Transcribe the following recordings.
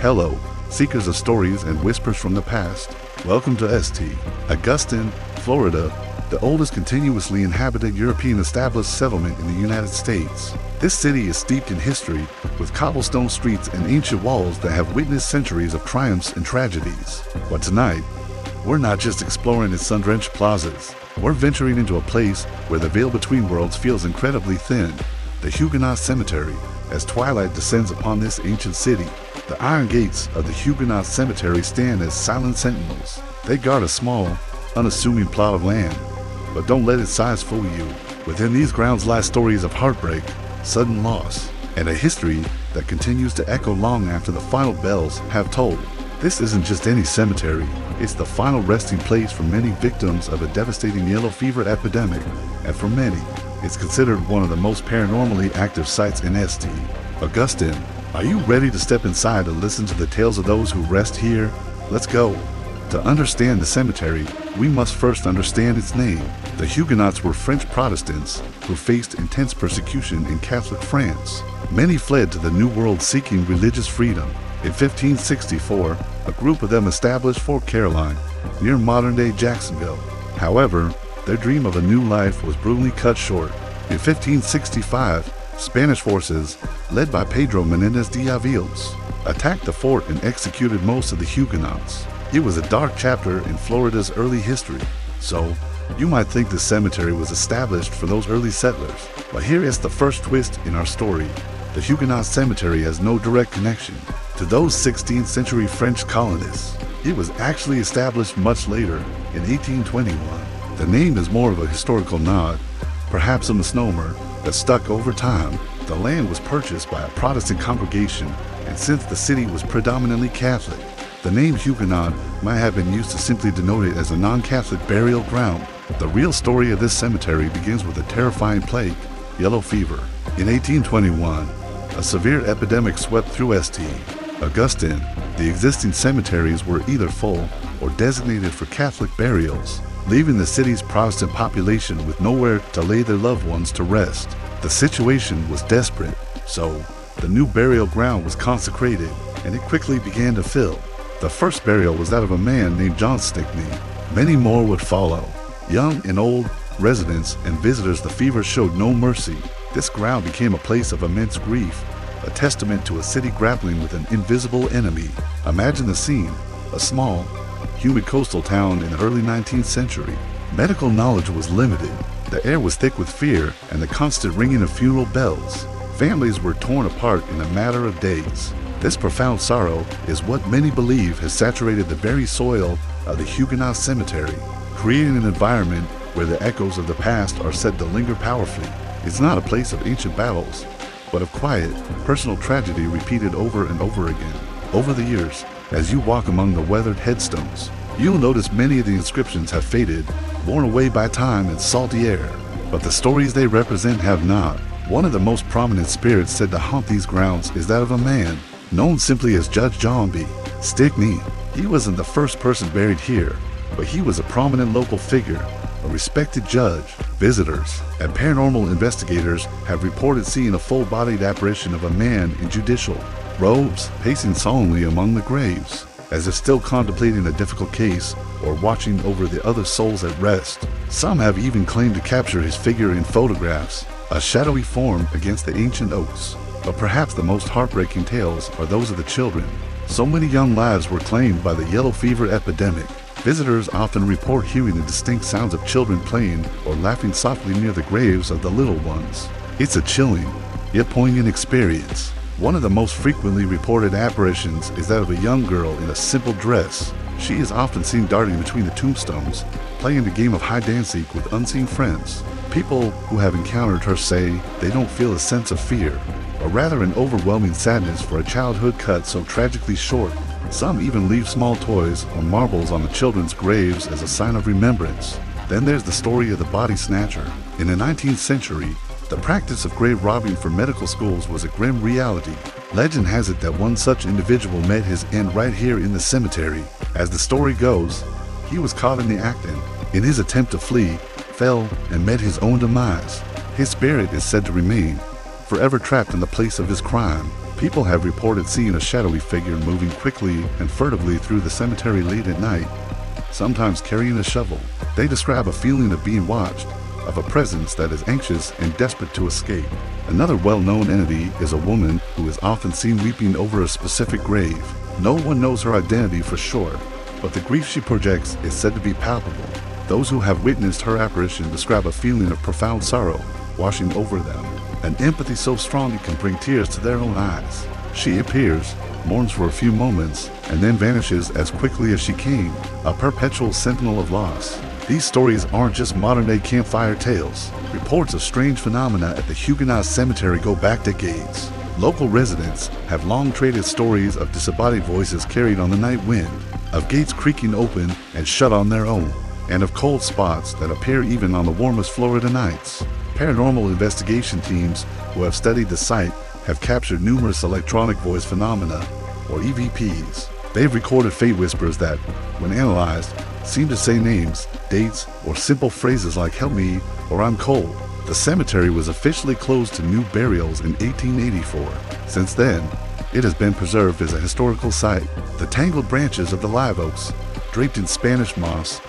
Hello, seekers of stories and whispers from the past. Welcome to St. Augustine, Florida, the oldest continuously inhabited European established settlement in the United States. This city is steeped in history, with cobblestone streets and ancient walls that have witnessed centuries of triumphs and tragedies. But tonight, we're not just exploring its sun-drenched plazas. We're venturing into a place where the veil between worlds feels incredibly thin, the Huguenot Cemetery. As twilight descends upon this ancient city, the iron gates of the Huguenot Cemetery stand as silent sentinels. They guard a small, unassuming plot of land. But don't let its size fool you. Within these grounds lie stories of heartbreak, sudden loss, and a history that continues to echo long after the final bells have tolled. This isn't just any cemetery. It's the final resting place for many victims of a devastating yellow fever epidemic, and for many, it's considered one of the most paranormally active sites in St. Augustine. Are you ready to step inside and listen to the tales of those who rest here? Let's go. To understand the cemetery, we must first understand its name. The Huguenots were French Protestants who faced intense persecution in Catholic France. Many fled to the New World seeking religious freedom. In 1564, a group of them established Fort Caroline, near modern-day Jacksonville. However, their dream of a new life was brutally cut short. In 1565, Spanish forces, led by Pedro Menendez de Aveles, attacked the fort and executed most of the Huguenots. It was a dark chapter in Florida's early history, so you might think the cemetery was established for those early settlers. But here is the first twist in our story. The Huguenot Cemetery has no direct connection to those 16th century French colonists. It was actually established much later, in 1821. The name is more of a historical nod, perhaps a misnomer, that stuck over time. The land was purchased by a Protestant congregation, and since the city was predominantly Catholic, the name Huguenot might have been used to simply denote it as a non-Catholic burial ground. The real story of this cemetery begins with a terrifying plague, yellow fever. In 1821, a severe epidemic swept through St. Augustine. The existing cemeteries were either full or designated for Catholic burials, leaving the city's Protestant population with nowhere to lay their loved ones to rest. The situation was desperate, so the new burial ground was consecrated, and it quickly began to fill. The first burial was that of a man named John Stickney. Many more would follow. Young and old, residents and visitors, the fever showed no mercy. This ground became a place of immense grief, a testament to a city grappling with an invisible enemy. Imagine the scene, a small, humid coastal town in the early 19th century. Medical knowledge was limited. The air was thick with fear and the constant ringing of funeral bells. Families were torn apart in a matter of days. This profound sorrow is what many believe has saturated the very soil of the Huguenot Cemetery, creating an environment where the echoes of the past are said to linger powerfully. It's not a place of ancient battles, but of quiet, personal tragedy repeated over and over again. Over the years, as you walk among the weathered headstones, you'll notice many of the inscriptions have faded, worn away by time and salty air, but the stories they represent have not. One of the most prominent spirits said to haunt these grounds is that of a man known simply as Judge John B. Stickney. He wasn't the first person buried here, but he was a prominent local figure, a respected judge. Visitors and paranormal investigators have reported seeing a full-bodied apparition of a man in judicial robes, pacing solemnly among the graves, as if still contemplating a difficult case or watching over the other souls at rest. Some have even claimed to capture his figure in photographs, a shadowy form against the ancient oaks. But perhaps the most heartbreaking tales are those of the children. So many young lives were claimed by the yellow fever epidemic. Visitors often report hearing the distinct sounds of children playing or laughing softly near the graves of the little ones. It's a chilling, yet poignant experience. One of the most frequently reported apparitions is that of a young girl in a simple dress. She is often seen darting between the tombstones, playing the game of hide and seek with unseen friends. People who have encountered her say they don't feel a sense of fear, but rather an overwhelming sadness for a childhood cut so tragically short. Some even leave small toys or marbles on the children's graves as a sign of remembrance. Then there's the story of the body snatcher. In the 19th century, the practice of grave robbing for medical schools was a grim reality. Legend has it that one such individual met his end right here in the cemetery. As the story goes, he was caught in the act and, in his attempt to flee, fell and met his own demise. His spirit is said to remain forever trapped in the place of his crime. People have reported seeing a shadowy figure moving quickly and furtively through the cemetery late at night, sometimes carrying a shovel. They describe a feeling of being watched, of a presence that is anxious and desperate to escape. Another well-known entity is a woman who is often seen weeping over a specific grave. No one knows her identity for sure, but the grief she projects is said to be palpable. Those who have witnessed her apparition describe a feeling of profound sorrow washing over them, an empathy so strong it can bring tears to their own eyes. She appears, mourns for a few moments, and then vanishes as quickly as she came, a perpetual sentinel of loss. These stories aren't just modern-day campfire tales. Reports of strange phenomena at the Huguenot Cemetery go back decades. Local residents have long traded stories of disembodied voices carried on the night wind, of gates creaking open and shut on their own, and of cold spots that appear even on the warmest Florida nights. Paranormal investigation teams who have studied the site have captured numerous electronic voice phenomena, or EVPs. They've recorded fate whispers that, when analyzed, seem to say names, dates, or simple phrases like "help me" or "I'm cold." The cemetery was officially closed to new burials in 1884. Since then, it has been preserved as a historical site. The tangled branches of the live oaks, draped in Spanish moss,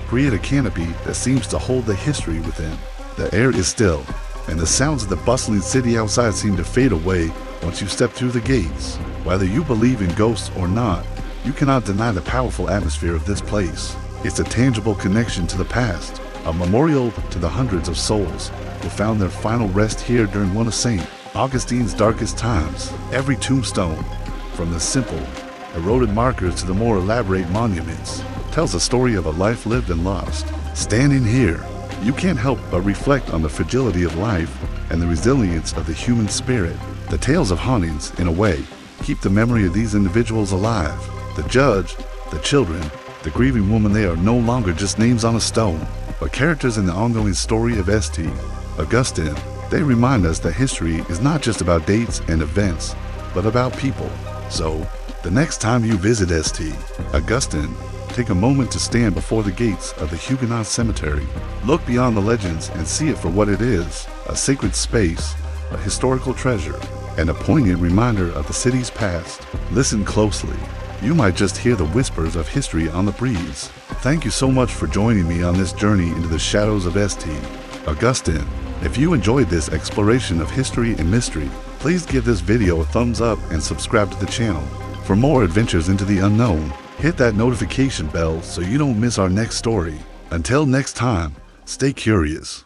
create a canopy that seems to hold the history within. The air is still, and the sounds of the bustling city outside seem to fade away once you step through the gates. Whether you believe in ghosts or not, you cannot deny the powerful atmosphere of this place. It's a tangible connection to the past, a memorial to the hundreds of souls who found their final rest here during one of St. Augustine's darkest times. Every tombstone, from the simple, eroded markers to the more elaborate monuments, tells a story of a life lived and lost. Standing here, you can't help but reflect on the fragility of life and the resilience of the human spirit. The tales of hauntings, in a way, keep the memory of these individuals alive. The judge, the children, the grieving woman, they are no longer just names on a stone, but characters in the ongoing story of St. Augustine. They remind us that history is not just about dates and events, but about people. So, the next time you visit St. Augustine, take a moment to stand before the gates of the Huguenot Cemetery. Look beyond the legends and see it for what it is, a sacred space, a historical treasure, and a poignant reminder of the city's past. Listen closely. You might just hear the whispers of history on the breeze. Thank you so much for joining me on this journey into the shadows of St. Augustine. If you enjoyed this exploration of history and mystery, please give this video a thumbs up and subscribe to the channel. For more adventures into the unknown, hit that notification bell so you don't miss our next story. Until next time, stay curious.